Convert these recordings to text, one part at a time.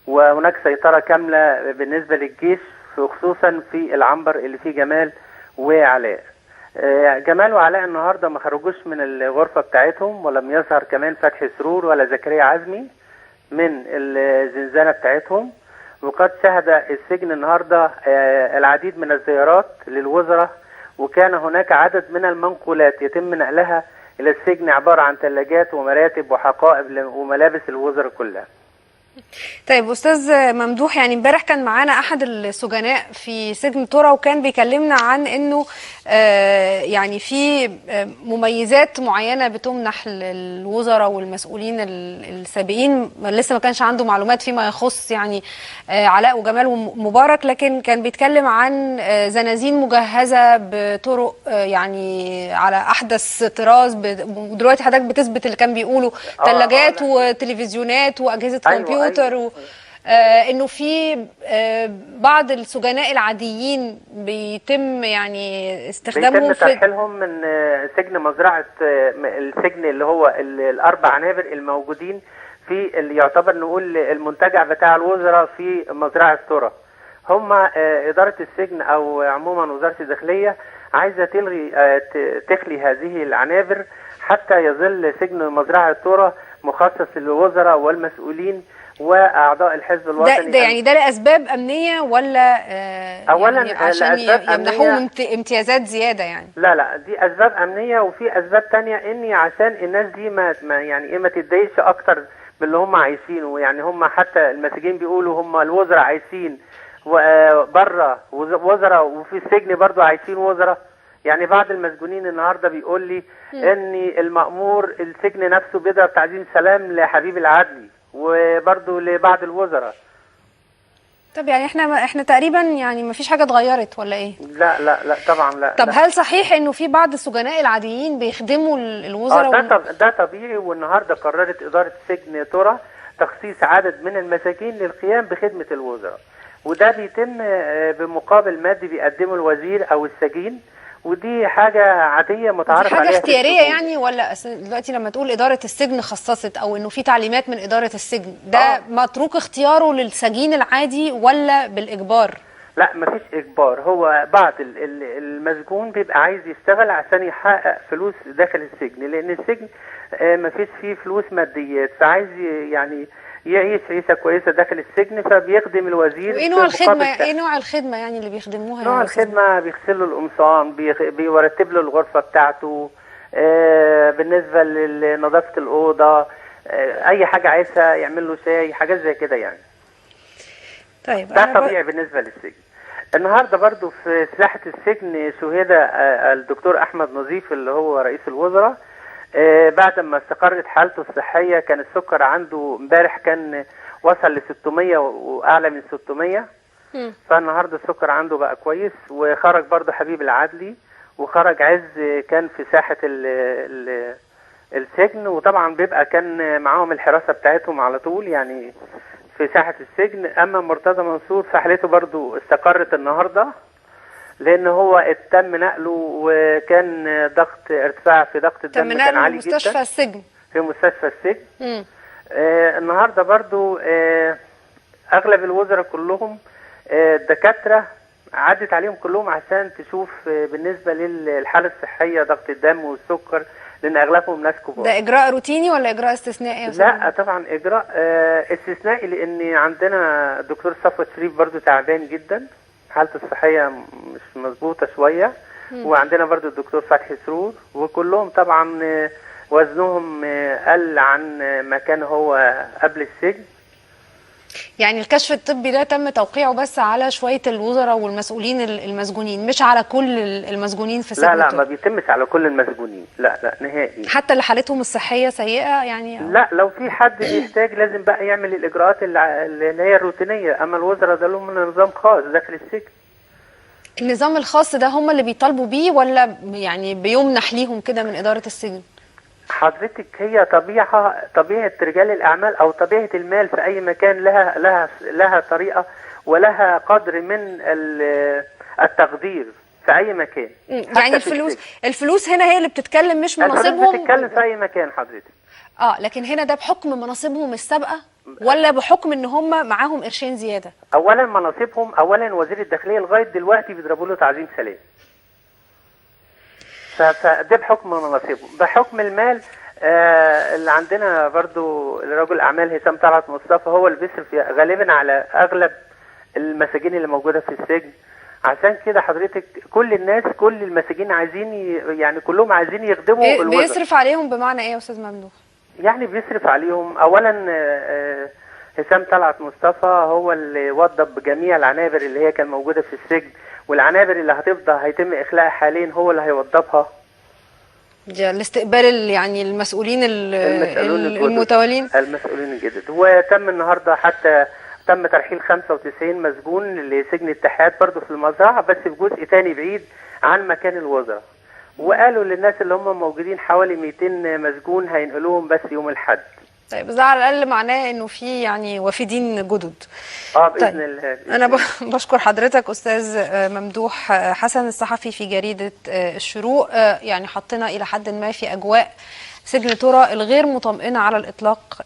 وهناك سيطرة كاملة بالنسبة للجيش، خصوصا في العنبر اللي فيه جمال وعلاء. جمال وعلاء النهارده ما خرجوش من الغرفة بتاعتهم، ولم يظهر كمان فتحي سرور ولا زكريا عزمي من الزنزانة بتاعتهم. وقد شهد السجن النهارده العديد من الزيارات للوزراء، وكان هناك عدد من المنقولات يتم نقلها إلى السجن، عبارة عن ثلاجات ومراتب وحقائب وملابس الوزراء كلها. طيب استاذ ممدوح، يعني امبارح كان معانا احد السجناء في سجن ترى، وكان بيكلمنا عن انه يعني في مميزات معينه بتمنح للوزراء والمسؤولين السابقين. لسه ما كانش عنده معلومات فيما يخص يعني علاء وجمال ومبارك، لكن كان بيتكلم عن زنازين مجهزه بطرق يعني على احدث طراز. ودلوقتي حضرتك بتثبت اللي كان بيقوله، ثلاجات وتلفزيونات واجهزه كمبيوتر. انه في بعض السجناء العاديين بيتم يعني استخدامهم، بيتم ترحيلهم من سجن مزرعة، السجن اللي هو الأربع عنابر الموجودين في اللي يعتبر نقول المنتجع بتاع الوزراء في مزرعة ترى. هم إدارة السجن أو عموما وزارة الداخلية عايزة تخلي هذه العنابر حتى يظل سجن مزرعة ترى مخصص للوزراء والمسؤولين واعضاء الحزب الوطني. ده يعني ده لاسباب امنيه ولا اولا يعني عشان يمنحوهم امتيازات زياده؟ يعني لا دي اسباب امنيه، وفي اسباب تانية اني عشان الناس دي ما يعني ايه ما تتضايقش اكتر من اللي هم عايشينه. يعني هم حتى المساجين بيقولوا هم الوزراء عايشين بره وزراء، وفي السجن برضو عايشين وزراء. يعني بعض المسجونين النهارده بيقول لي ان المأمور السجن نفسه بيضرب تعظيم سلام لحبيب العدلي وبرضه لبعض الوزراء. طب يعني احنا تقريبا يعني ما فيش حاجه اتغيرت ولا ايه؟ لا طبعا لا. طب هل صحيح انه في بعض السجناء العاديين بيخدموا الوزراء؟ ده طبيعي. والنهارده قررت اداره سجن ترى تخصيص عدد من المساجين للقيام بخدمه الوزراء، وده بيتم بمقابل مادي بيقدمه الوزير او السجين، ودي حاجة عادية متعارف عليها. حاجة اختيارية يعني، ولا دلوقتي لما تقول إدارة السجن خصصت أو إنه في تعليمات من إدارة السجن، ده متروك اختياره للسجين العادي ولا بالإجبار؟ لا مفيش إجبار. هو بعض المسجون بيبقى عايز يشتغل عشان يحقق فلوس داخل السجن، لأن السجن مفيش فيه فلوس ماديات، فعايز يعني يعيش عيشة كويسة داخل السجن، فبيخدم الوزير. وإيه نوع الخدمة؟ إيه نوع الخدمة يعني اللي بيخدموها؟ نوع الخدمة بيغسلوا القمصان، بيرتب له الغرفة بتاعته، بالنسبة لنظافة الأوضة، أي حاجة عايزها يعمل له شاي، حاجات زي كده يعني. طيب ده طبيعي بالنسبة للسجن. النهاردة برضو في ساحة السجن شهد الدكتور أحمد نظيف اللي هو رئيس الوزراء، بعد ما استقرت حالته الصحية. كان السكر عنده امبارح كان وصل ل 600 واعلى من 600، فالنهارده السكر عنده بقى كويس. وخرج برضه حبيب العدلي، وخرج عز كان في ساحة السجن، وطبعا بيبقى كان معاهم الحراسة بتاعتهم على طول يعني في ساحة السجن. اما مرتضى منصور فحالته برضه استقرت النهارده، لان هو تم نقله، وكان ارتفاع في ضغط الدم كان عالي جدا. مستشفى السجن، في مستشفى السجن. النهارده برضو اغلب الوزراء كلهم الدكاتره عدت عليهم كلهم عشان تشوف بالنسبه للحاله الصحيه، ضغط الدم والسكر، لان اغلبهم ناس كبار. ده اجراء روتيني ولا اجراء استثنائي؟ لا طبعا اجراء استثنائي، لان عندنا الدكتور صفوت شريف برضو تعبان جدا، حالته الصحيه مش مظبوطه شويه. وعندنا برضو الدكتور فتحي سرور، وكلهم طبعا وزنهم قل عن ما كان هو قبل السجن. يعني الكشف الطبي ده تم توقيعه بس على شوية الوزراء والمسؤولين المسجونين، مش على كل المسجونين في سجن؟ لا ما بيتمش على كل المسجونين، لا نهائي. حتى اللي حالتهم الصحية سيئة يعني؟ لا، لو في حد بيحتاج لازم بقى يعمل الإجراءات اللي هي الروتينية. أما الوزراء ده لهم نظام خاص داخل السجن. النظام الخاص ده هم اللي بيطالبوا بيه ولا يعني بيمنح ليهم كده من إدارة السجن؟ حضرتك هي طبيعة رجال الأعمال أو طبيعة المال في أي مكان لها طريقة ولها قدر من التقدير في أي مكان. يعني الفلوس هنا هي اللي بتتكلم، مش مناصبهم. بتتكلم في أي مكان حضرتك. لكن هنا ده بحكم مناصبهم السابقة ولا بحكم ان هم معاهم قرشين زياده؟ اولا مناصبهم، اولا وزير الداخليه لغايه دلوقتي بيضربوا له تعظيم سلام، فده بحكم مناصبهم. بحكم المال اللي عندنا برضو رجل اعمال هشام طلعت مصطفى هو اللي بيصرف غالبا على اغلب المساجين اللي موجوده في السجن. عشان كده حضرتك كل الناس، كل المساجين عايزين يعني كلهم عايزين يخدموا الوزراء. بيصرف عليهم بمعنى ايه يا استاذ ممدوح؟ يعني بيصرف عليهم اولا هشام طلعت مصطفى هو اللي وضب جميع العنابر اللي هي كان موجوده في السجن، والعنابر اللي هتفضل هيتم اخلاءها حاليا هو اللي هيوضبها. ده الاستقبال يعني المسؤولين المتولين المسؤولين الجدد. وتم النهارده حتى تم ترحيل 95 مسجون لسجن الاتحاد برضه في المزرعه، بس في جزء تاني بعيد عن مكان الوزراء. وقالوا للناس اللي هم موجودين حوالي 200 مسجون هينقلوهم بس يوم الاحد. طيب ده على الاقل معناه انه في يعني وافدين جدد. باذن طيب. الله. انا بشكر حضرتك استاذ ممدوح حسن الصحفي في جريده الشروق. يعني حطينا الى حد ما في اجواء سجن ترى الغير مطمئنه على الاطلاق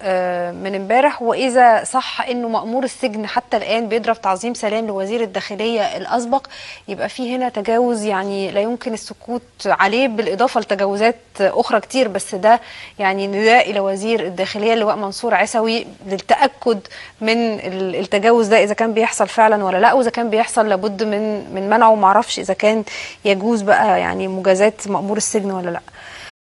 من امبارح. واذا صح انه مأمور السجن حتى الان بيضرب تعظيم سلام لوزير الداخليه الاسبق، يبقى في هنا تجاوز يعني لا يمكن السكوت عليه، بالاضافه لتجاوزات اخرى كتير. بس ده يعني نداء الى وزير الداخليه اللواء منصور عيسوي للتاكد من التجاوز ده اذا كان بيحصل فعلا ولا لا، واذا كان بيحصل لابد من منعه. معرفش اذا كان يجوز بقى يعني مجازات مأمور السجن ولا لا.